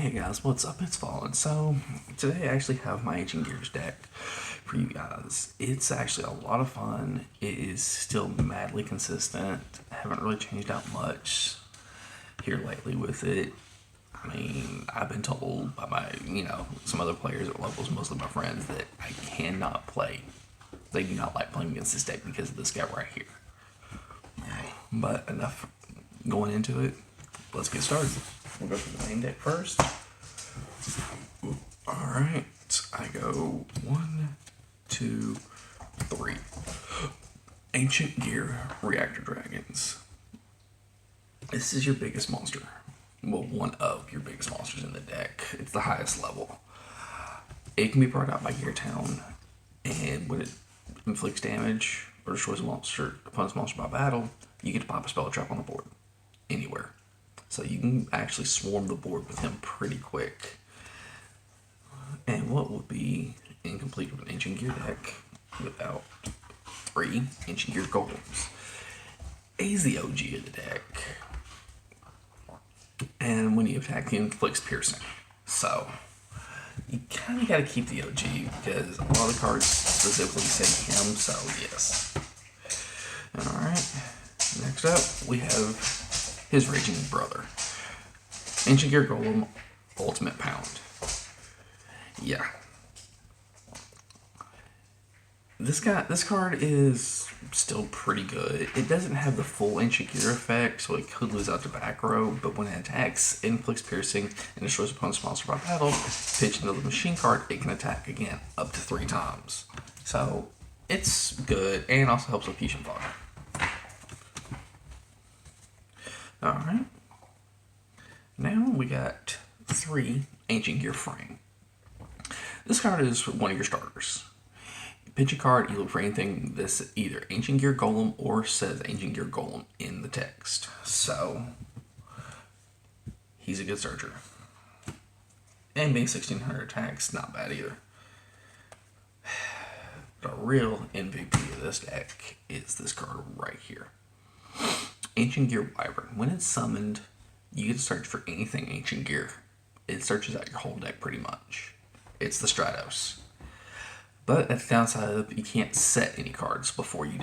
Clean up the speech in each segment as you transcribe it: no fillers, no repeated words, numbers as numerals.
Hey guys, what's up? It's Fallen. So, today I actually have my Ancient Gears deck for you guys. It's actually a lot of fun. It is still madly consistent. I haven't really changed out much here lately with it. I mean, I've been told by some other players at locals, mostly my friends, that I cannot play. They do not like playing against this deck because of this guy right here. But enough going into it. Let's get started. We'll go for the main deck first. Alright, I go 1, 2, 3. Ancient Gear Reactor Dragons. This is your biggest monster. Well, one of your biggest monsters in the deck. It's the highest level. It can be brought out by Gear Town, and when it inflicts damage or destroys a monster, opponent's monster by battle, you get to pop a spell trap on the board. Anywhere. So you can actually swarm the board with him pretty quick. And what would be incomplete with an Ancient Gear deck without 3 Ancient Gear Golems? He's the OG of the deck. And when you attack, he inflicts piercing. So you kind of got to keep the OG because a lot of the cards specifically say him, so yes. Alright, next up we have his Raging Brother. Ancient Gear Golem, Ultimate Pound. Yeah. This card is still pretty good. It doesn't have the full Ancient Gear effect, so it could lose out to back row, but when it attacks, it inflicts piercing and destroys opponent's monster by battle. Pitch another machine card, it can attack again, up to 3 times. So, it's good, and also helps with Fusion Fodder. Alright. Now we got 3 Ancient Gear Frame. This card is one of your starters. You pinch a card, you look for anything that's either Ancient Gear Golem or says Ancient Gear Golem in the text. So, he's a good searcher. And being 1600 attacks, not bad either. The real MVP of this deck is this card right here. Ancient Gear Wyvern. When it's summoned, you get to search for anything Ancient Gear. It searches out your whole deck pretty much. It's the Stratos. But that's the downside of you can't set any cards before you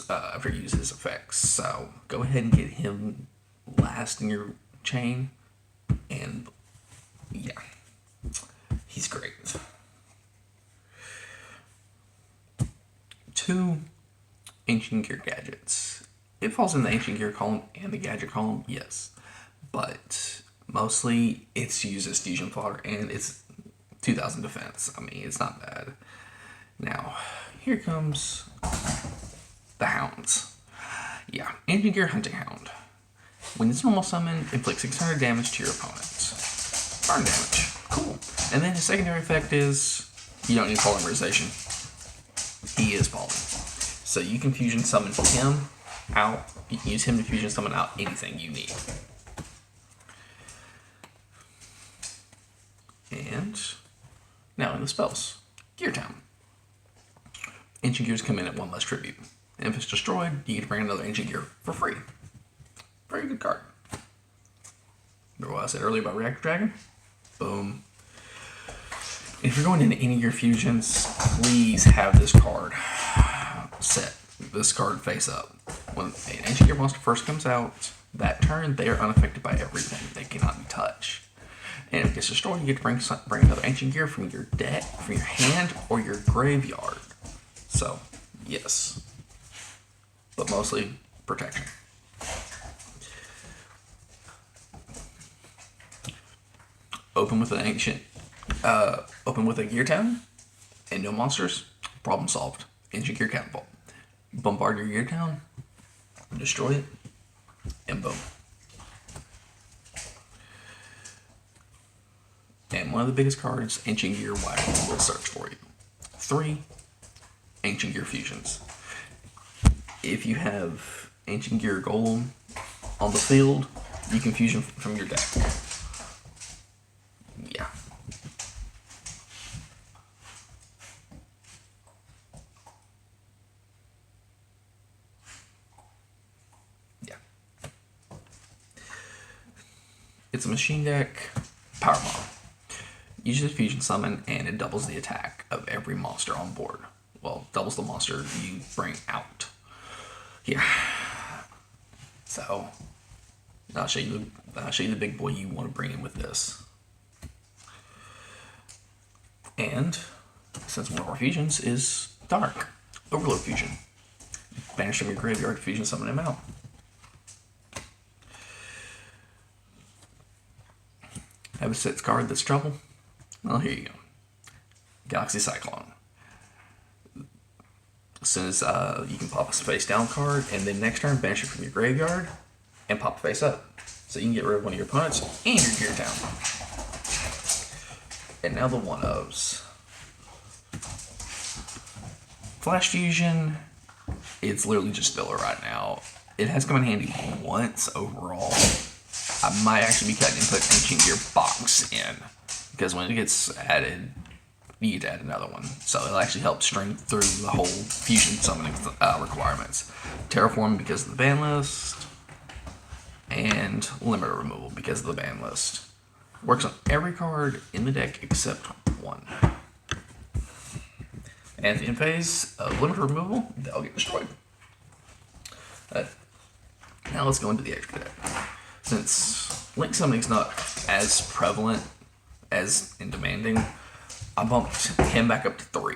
after you use his effects. So go ahead and get him last in your chain, and yeah, he's great. 2 Ancient Gear Gadgets. It falls in the Ancient Gear column and the Gadget column, yes. But mostly it's used as Fusion Fodder and it's 2000 defense. I mean, it's not bad. Now, here comes the Hounds. Yeah, Ancient Gear Hunting Hound. When it's normal summon, inflict 600 damage to your opponent. Burn damage. Cool. And then his secondary effect is you don't need polymerization. He is poly. So you can fusion summon him out. You can use him to fusion summon out anything you need. And now in the spells. Gear Town. Ancient Gears come in at 1 less tribute. And if it's destroyed, you get to bring another Ancient Gear for free. Very good card. Remember what I said earlier about Reactor Dragon? Boom. If you're going into any of your fusions, please have this card set. This card face up. When an Ancient Gear monster first comes out, that turn they are unaffected by everything. They cannot be touched. And if it gets destroyed, you get to bring another Ancient Gear from your deck, from your hand, or your graveyard. So, yes. But mostly protection. Open with a Gear Town and no monsters. Problem solved. Ancient Gear Catapult. Bombard your Gear Town, destroy it, and boom. And one of the biggest cards, Ancient Gear Wyvern, will search for you. 3 Ancient Gear Fusions. If you have Ancient Gear Golem on the field, you can fusion from your deck. Yeah. Yeah. It's a machine deck. Power Bomb. Use the fusion summon and it doubles the attack of every monster on board. Well, doubles the monster you bring out. Yeah. So, I'll show you the big boy you want to bring in with this. And since one of our fusions is Dark, Overload Fusion. Banish from your graveyard to fusion summon him out. Have a sets card that's trouble? Well, here you go. Galaxy Cyclone. As soon as you can pop a face down card, and then next turn banish it from your graveyard and pop a face up. So you can get rid of one of your opponents and your gear down. And now the one-ofs. Flash Fusion, it's literally just filler right now. It has come in handy once overall. I might actually be cutting and put Ancient Gear Box in, because when it gets added, you get to add another one. So it'll actually help string through the whole fusion summoning requirements. Terraform because of the ban list, and Limiter Removal because of the ban list. Works on every card in the deck except one. And at the end phase of Limiter Removal, they'll get destroyed. Now let's go into the extra deck. Since Link Summoning is not as prevalent as in Demanding, I bumped him back up to 3.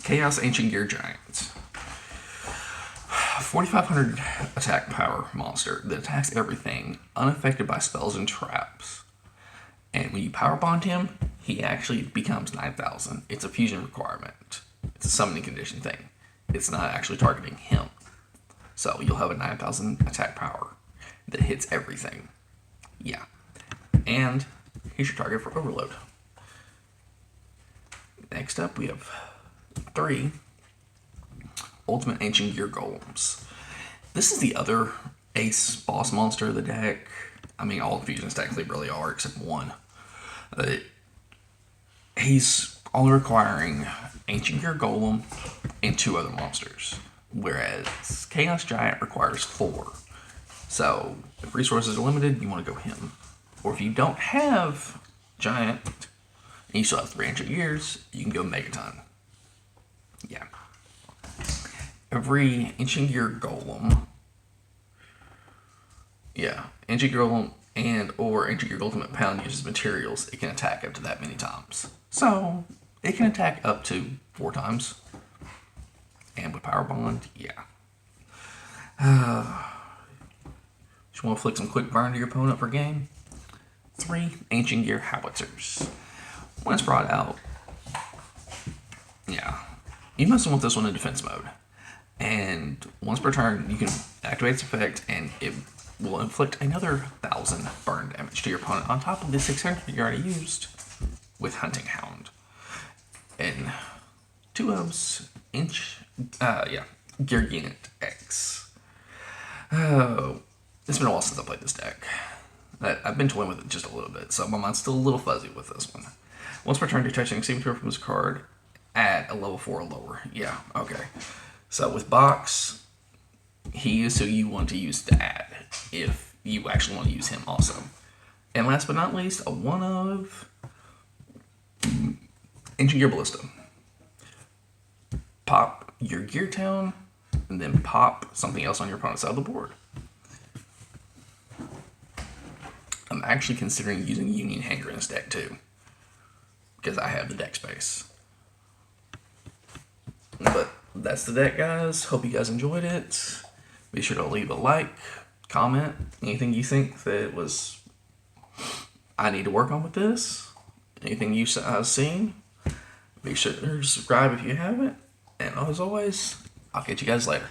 Chaos Ancient Gear Giant. 4,500 attack power monster that attacks everything, unaffected by spells and traps. And when you power bond him, he actually becomes 9,000. It's a fusion requirement. It's a summoning condition thing. It's not actually targeting him. So you'll have a 9,000 attack power that hits everything. Yeah. And here's your target for Overload. Next up, we have 3 Ultimate Ancient Gear Golems. This is the other ace boss monster of the deck. I mean, all the fusions technically really are, except one. He's only requiring Ancient Gear Golem and 2 other monsters, whereas Chaos Giant requires 4. So, if resources are limited, you want to go him. Or if you don't have Giant, and you still have 3 Ancient Gears, you can go Megaton. Yeah. Every Ancient Gear Golem, Ancient Gear Golem and or Ancient Gear Ultimate Pound uses materials, it can attack up to that many times. So, it can attack up to 4 times. And with Power Bond, yeah. Just want to flick some quick burn to your opponent per game. 3 Ancient Gear Howitzers. When it's brought out, you must want this one in defense mode. And once per turn, you can activate its effect, and it will inflict another 1,000 burn damage to your opponent on top of the 600 you already used with Hunting Hound. And 2 ofs, Gear Unit X. Oh, it's been a while since I played this deck. I've been toying with it just a little bit, so my mind's still a little fuzzy with this one. Once per turn, detach an executor from this card at a level 4 or lower. Yeah, okay. So with Box, he is who you want to use to add, if you actually want to use him also. And last but not least, a one of Ancient Gear Ballista. Pop your Gear Town, and then pop something else on your opponent's side of the board. I'm actually considering using Union Hanger in this deck too, because I have the deck space. But that's the deck, guys. Hope you guys enjoyed it. Be sure to leave a like, comment, anything you think that was I need to work on with this, anything you've seen. Be sure to subscribe if you haven't. And as always, I'll catch you guys later.